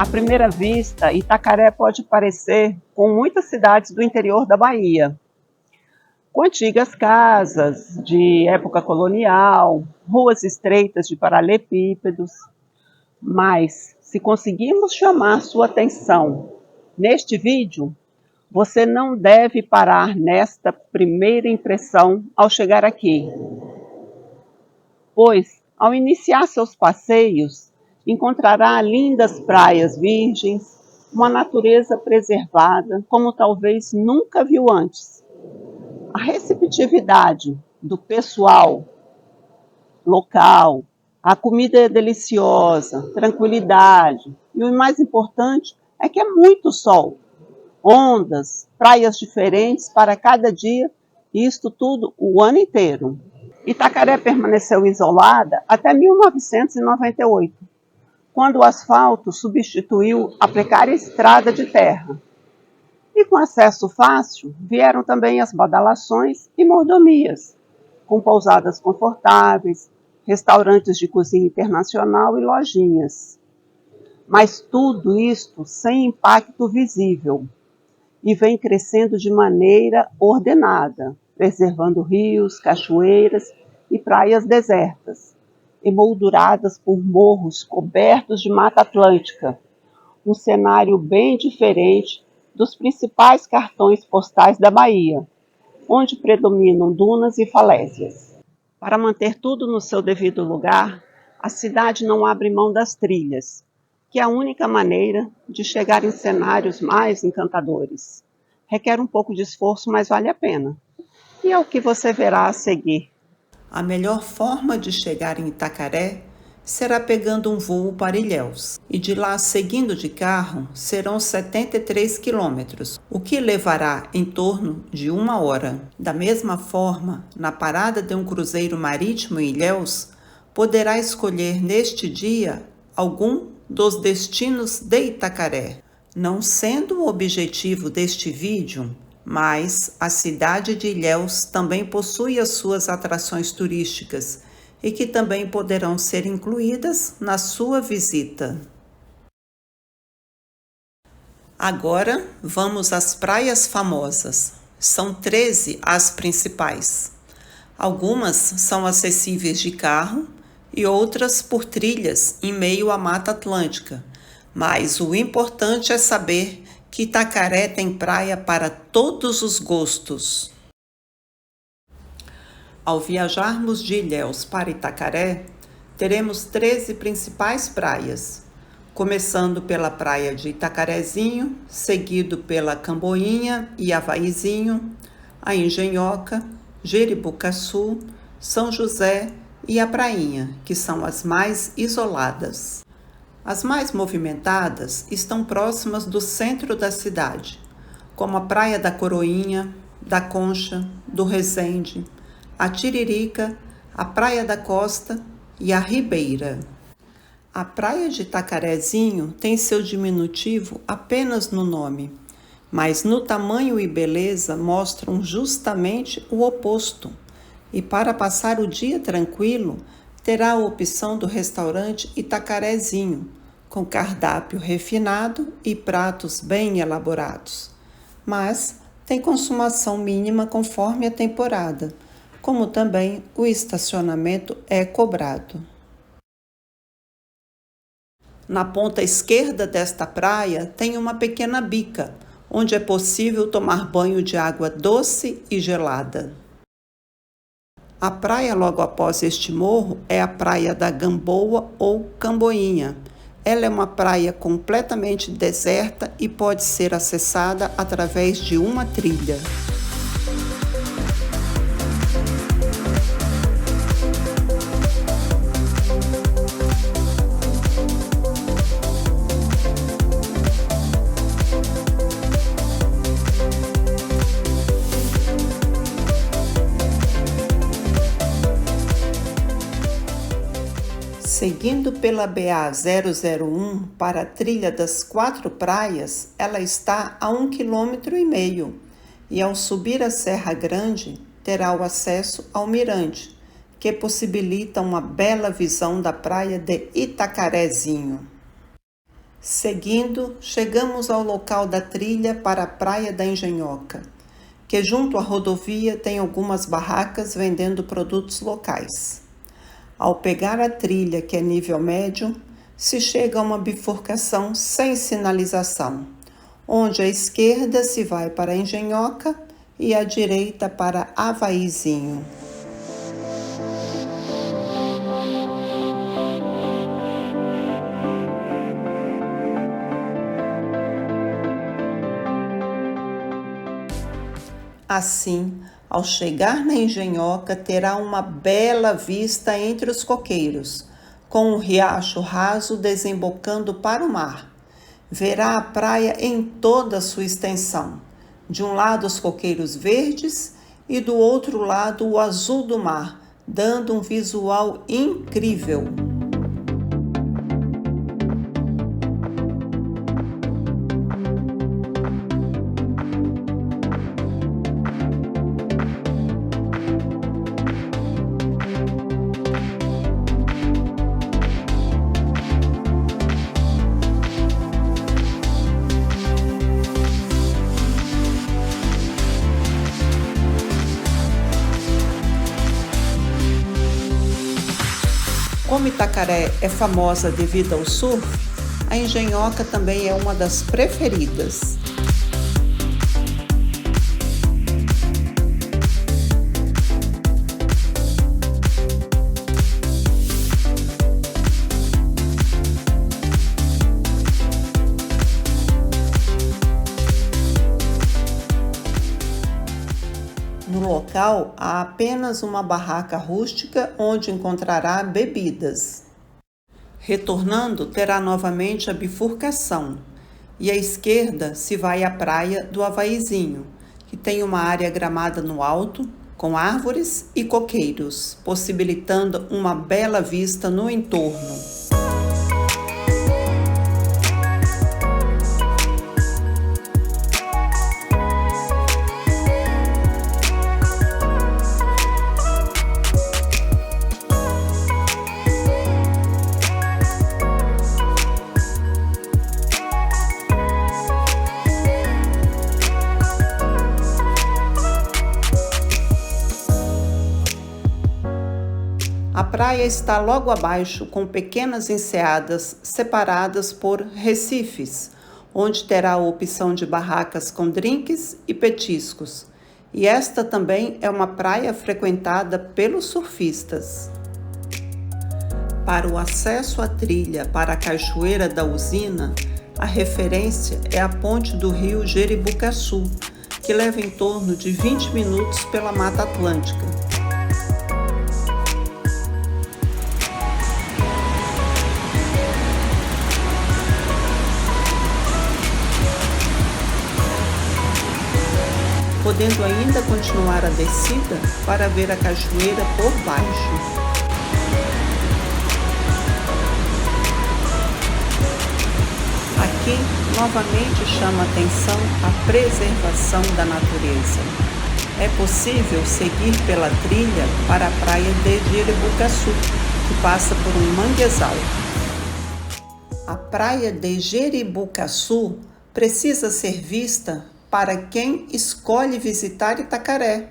primeira vista, Itacaré pode parecer com muitas cidades do interior da Bahia, com antigas casas de época colonial, ruas estreitas de paralelepípedos. Mas, se conseguirmos chamar sua atenção neste vídeo, você não deve parar nesta primeira impressão ao chegar aqui, pois, ao iniciar seus passeios, encontrará lindas praias virgens, uma natureza preservada como talvez nunca viu antes. A receptividade do pessoal local, a comida é deliciosa, tranquilidade, e o mais importante é que é muito sol, ondas, praias diferentes para cada dia, e isto tudo o ano inteiro. Itacaré permaneceu isolada até 1998, quando o asfalto substituiu a precária estrada de terra. E com acesso fácil, vieram também as badalações e mordomias, com pousadas confortáveis, restaurantes de cozinha internacional e lojinhas. Mas tudo isto sem impacto visível, e vem crescendo de maneira ordenada, preservando rios, cachoeiras e praias desertas, emolduradas por morros cobertos de Mata Atlântica, um cenário bem diferente dos principais cartões postais da Bahia, onde predominam dunas e falésias. Para manter tudo no seu devido lugar, a cidade não abre mão das trilhas, que é a única maneira de chegar em cenários mais encantadores. Requer um pouco de esforço, mas vale a pena. E é o que você verá a seguir. A melhor forma de chegar em Itacaré será pegando um voo para Ilhéus, e de lá, seguindo de carro, serão 73 quilômetros, o que levará em torno de 1 hora. Da mesma forma, na parada de um cruzeiro marítimo em Ilhéus, poderá escolher neste dia algum dos destinos de Itacaré. Não sendo o objetivo deste vídeo, mas a cidade de Ilhéus também possui as suas atrações turísticas e que também poderão ser incluídas na sua visita. Agora vamos às praias famosas. São 13 as principais. Algumas são acessíveis de carro e outras por trilhas em meio à Mata Atlântica. Mas o importante é saber que Itacaré tem praia para todos os gostos. Ao viajarmos de Ilhéus para Itacaré, teremos 13 principais praias, começando pela praia de Itacarezinho, seguido pela Camboinha e Havaizinho, a Engenhoca, Jeribucaçu, São José e a Prainha, que são as mais isoladas. As mais movimentadas estão próximas do centro da cidade, como a Praia da Coroinha, da Concha, do Resende, a Tiririca, a Praia da Costa e a Ribeira. A praia de Itacarezinho tem seu diminutivo apenas no nome, mas no tamanho e beleza mostram justamente o oposto. E para passar o dia tranquilo, terá a opção do restaurante Itacarezinho, com cardápio refinado e pratos bem elaborados. Mas tem consumação mínima conforme a temporada, como também o estacionamento é cobrado. Na ponta esquerda desta praia tem uma pequena bica, onde é possível tomar banho de água doce e gelada. A praia logo após este morro é a Praia da Gamboa ou Camboinha. Ela é uma praia completamente deserta e pode ser acessada através de uma trilha. Seguindo pela BA-001 para a trilha das 4 praias, ela está a 1,5 km e ao subir a Serra Grande terá o acesso ao mirante, que possibilita uma bela visão da praia de Itacarezinho. Seguindo, chegamos ao local da trilha para a Praia da Engenhoca, que junto à rodovia tem algumas barracas vendendo produtos locais. Ao pegar a trilha, que é nível médio, se chega a uma bifurcação sem sinalização, onde à esquerda se vai para a Engenhoca e à direita para Havaizinho. Assim, ao chegar na Engenhoca, terá uma bela vista entre os coqueiros, com um riacho raso desembocando para o mar. Verá a praia em toda a sua extensão. De um lado os coqueiros verdes e do outro lado o azul do mar, dando um visual incrível. Como Itacaré é famosa devido ao surf, a Engenhoca também é uma das preferidas. No local, há apenas uma barraca rústica onde encontrará bebidas. Retornando, terá novamente a bifurcação e à esquerda se vai à praia do Havaizinho, que tem uma área gramada no alto, com árvores e coqueiros, possibilitando uma bela vista no entorno. A praia está logo abaixo, com pequenas enseadas separadas por recifes, onde terá a opção de barracas com drinks e petiscos. E esta também é uma praia frequentada pelos surfistas. Para o acesso à trilha para a Cachoeira da Usina, a referência é a ponte do rio Jeribucaçu, que leva em torno de 20 minutos pela Mata Atlântica. Podendo ainda continuar a descida para ver a cachoeira por baixo. Aqui, novamente chama a atenção a preservação da natureza. É possível seguir pela trilha para a praia de Jeribucaçu, que passa por um manguezal. A praia de Jeribucaçu precisa ser vista para quem escolhe visitar Itacaré,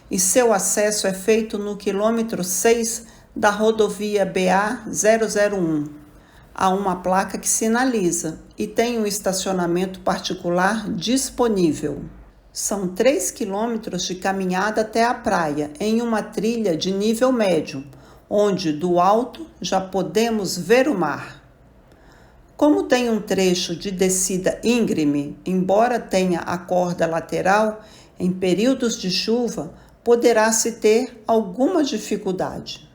e seu acesso é feito no quilômetro 6 da rodovia BA-001. Há uma placa que sinaliza e tem um estacionamento particular disponível. São 3 quilômetros de caminhada até a praia, em uma trilha de nível médio, onde do alto já podemos ver o mar. Como tem um trecho de descida íngreme, embora tenha a corda lateral, em períodos de chuva poderá-se ter alguma dificuldade.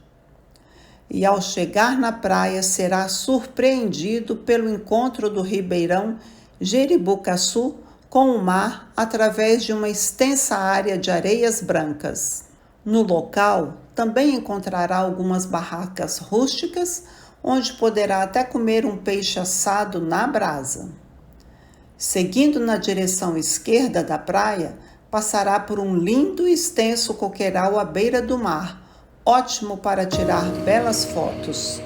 E ao chegar na praia será surpreendido pelo encontro do ribeirão Jeribucaçu com o mar através de uma extensa área de areias brancas. No local também encontrará algumas barracas rústicas, onde poderá até comer um peixe assado na brasa. Seguindo na direção esquerda da praia, passará por um lindo e extenso coqueiral à beira do mar, ótimo para tirar belas fotos.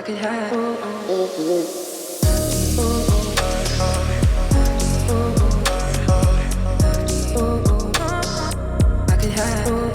I could have. I could have.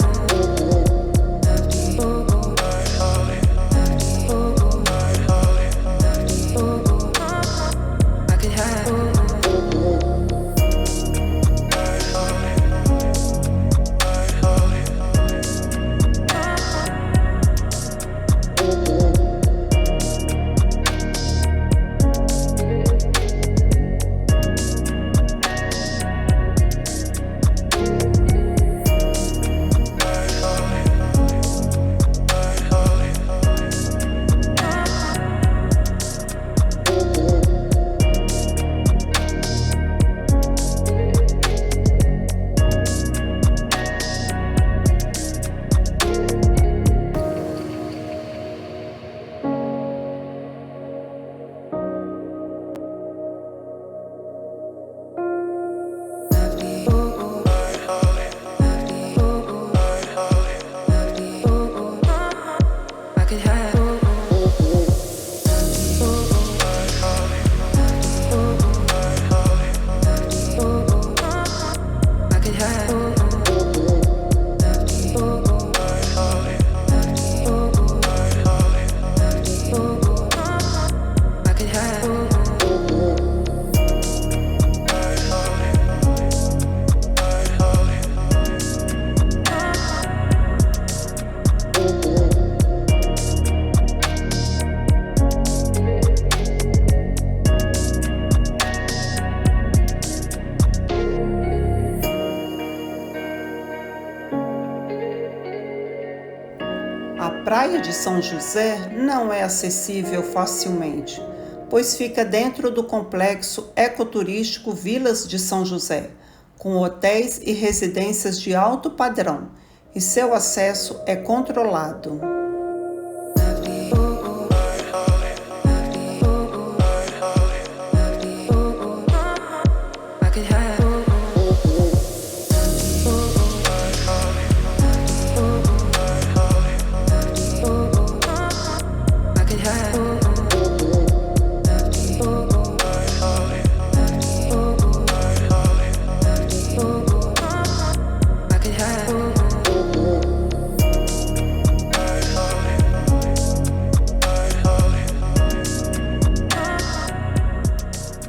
A praia de São José não é acessível facilmente, pois fica dentro do complexo ecoturístico Vilas de São José, com hotéis e residências de alto padrão, e seu acesso é controlado.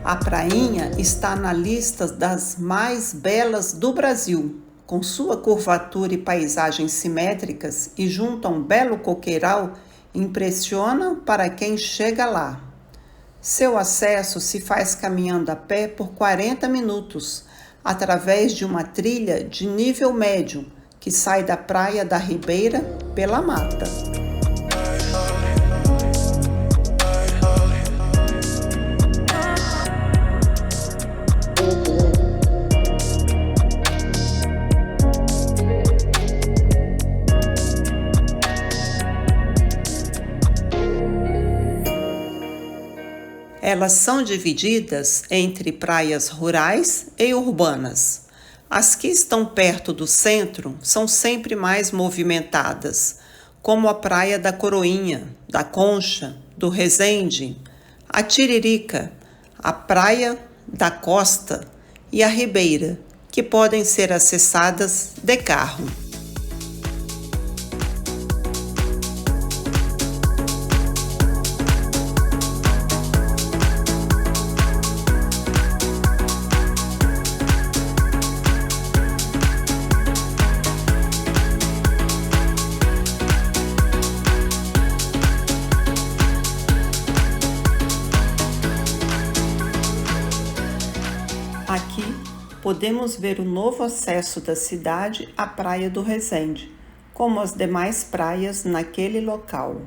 A prainha está na lista das mais belas do Brasil, com sua curvatura e paisagens simétricas e junto a um belo coqueiral, impressiona para quem chega lá. Seu acesso se faz caminhando a pé por 40 minutos, através de uma trilha de nível médio, que sai da Praia da Ribeira pela mata. Elas são divididas entre praias rurais e urbanas. As que estão perto do centro são sempre mais movimentadas, como a Praia da Coroinha, da Concha, do Resende, a Tiririca, a Praia da Costa e a Ribeira, que podem ser acessadas de carro. Aqui podemos ver o novo acesso da cidade à Praia do Resende, como as demais praias naquele local.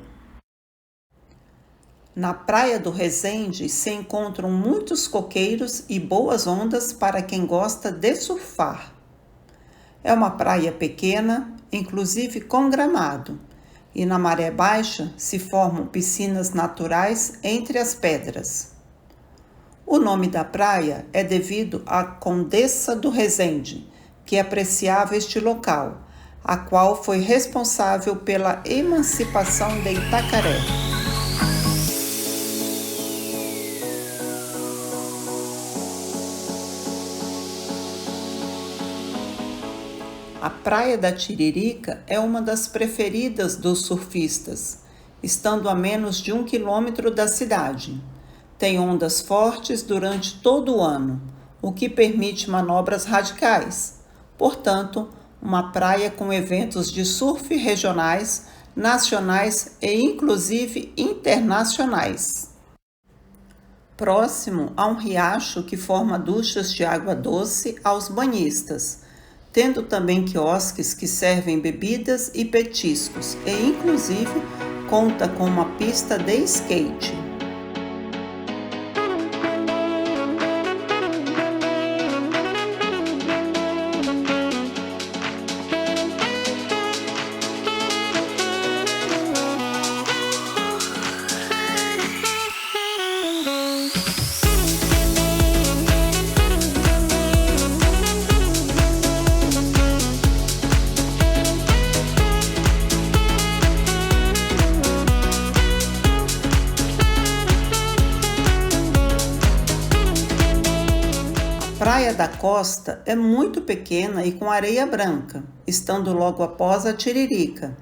Na Praia do Resende se encontram muitos coqueiros e boas ondas para quem gosta de surfar. É uma praia pequena, inclusive com gramado, e na maré baixa se formam piscinas naturais entre as pedras. O nome da praia é devido à Condessa do Resende, que apreciava este local, a qual foi responsável pela emancipação de Itacaré. Praia da Tiririca é uma das preferidas dos surfistas, estando a menos de 1 quilômetro da cidade. Tem ondas fortes durante todo o ano, o que permite manobras radicais. Portanto, uma praia com eventos de surf regionais, nacionais e inclusive internacionais. Próximo a um riacho que forma duchas de água doce aos banhistas, tendo também quiosques que servem bebidas e petiscos e inclusive conta com uma pista de skate. Praia da Costa é muito pequena e com areia branca, estando logo após a Tiririca,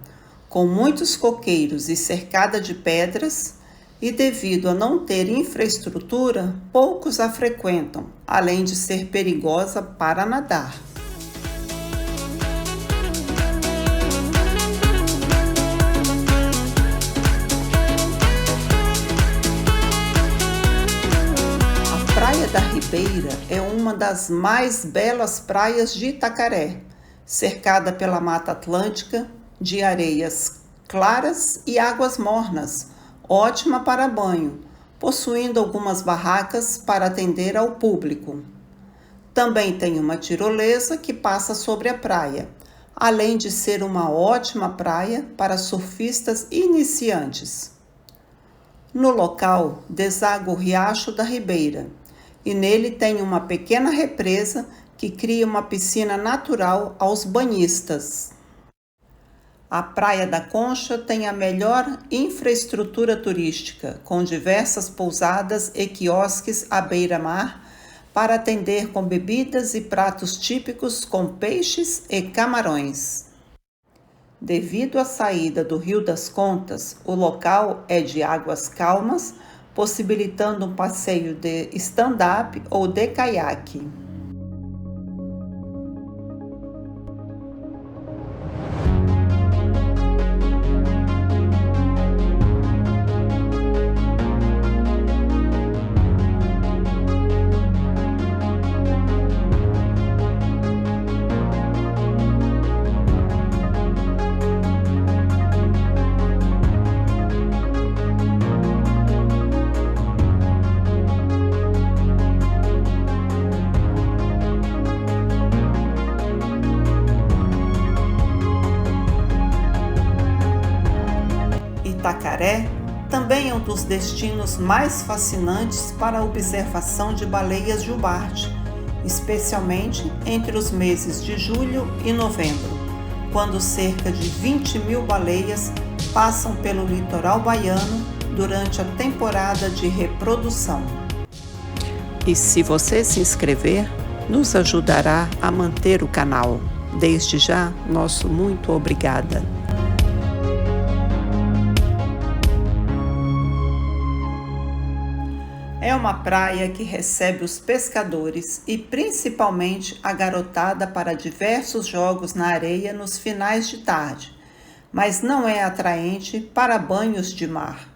com muitos coqueiros e cercada de pedras, e devido a não ter infraestrutura, poucos a frequentam, além de ser perigosa para nadar. Praia da Ribeira é uma das mais belas praias de Itacaré, cercada pela Mata Atlântica, de areias claras e águas mornas, ótima para banho, possuindo algumas barracas para atender ao público. Também tem uma tirolesa que passa sobre a praia, além de ser uma ótima praia para surfistas iniciantes. No local deságua o Riacho da Ribeira, e nele tem uma pequena represa que cria uma piscina natural aos banhistas. A Praia da Concha tem a melhor infraestrutura turística, com diversas pousadas e quiosques à beira-mar para atender com bebidas e pratos típicos com peixes e camarões. Devido à saída do Rio das Contas, o local é de águas calmas, possibilitando um passeio de stand-up ou de caiaque. Itacaré também é um dos destinos mais fascinantes para a observação de baleias jubarte, especialmente entre os meses de julho e novembro, quando cerca de 20.000 baleias passam pelo litoral baiano durante a temporada de reprodução. E se você se inscrever, nos ajudará a manter o canal. Desde já, nosso muito obrigada. É uma praia que recebe os pescadores e principalmente a garotada para diversos jogos na areia nos finais de tarde, mas não é atraente para banhos de mar.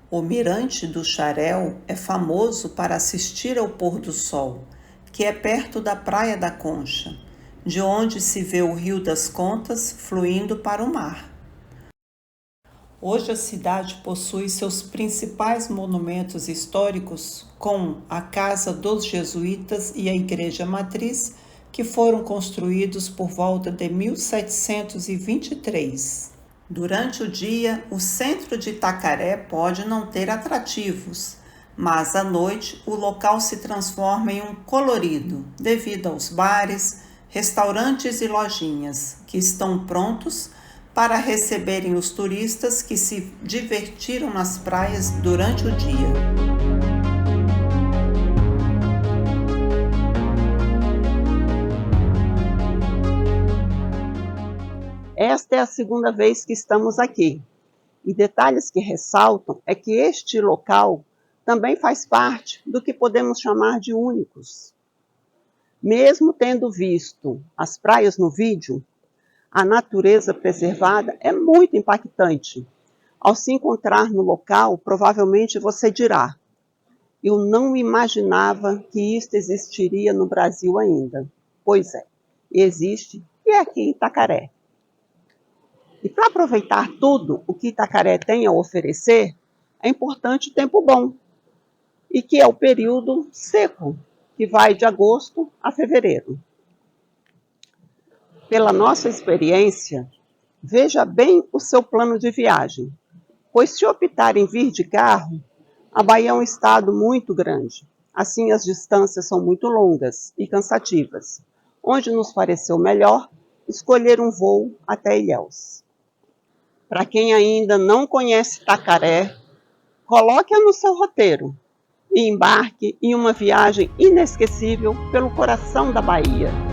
O Mirante do Xarel é famoso para assistir ao pôr do sol, que é perto da Praia da Concha, de onde se vê o Rio das Contas fluindo para o mar. Hoje a cidade possui seus principais monumentos históricos, como a Casa dos Jesuítas e a Igreja Matriz, que foram construídos por volta de 1723. Durante o dia, o centro de Itacaré pode não ter atrativos, mas à noite o local se transforma em um colorido, devido aos bares, restaurantes e lojinhas, que estão prontos para receberem os turistas que se divertiram nas praias durante o dia. Esta é a segunda vez que estamos aqui. E detalhes que ressaltam é que este local também faz parte do que podemos chamar de únicos. Mesmo tendo visto as praias no vídeo, a natureza preservada é muito impactante. Ao se encontrar no local, provavelmente você dirá: eu não imaginava que isto existiria no Brasil ainda. Pois é, existe e é aqui em Itacaré. E para aproveitar tudo o que Itacaré tem a oferecer, é importante o tempo bom, e que é o período seco, que vai de agosto a fevereiro. Pela nossa experiência, veja bem o seu plano de viagem, pois se optar em vir de carro, a Bahia é um estado muito grande. Assim, as distâncias são muito longas e cansativas, onde nos pareceu melhor escolher um voo até Ilhéus. Para quem ainda não conhece Itacaré, coloque-a no seu roteiro e embarque em uma viagem inesquecível pelo coração da Bahia.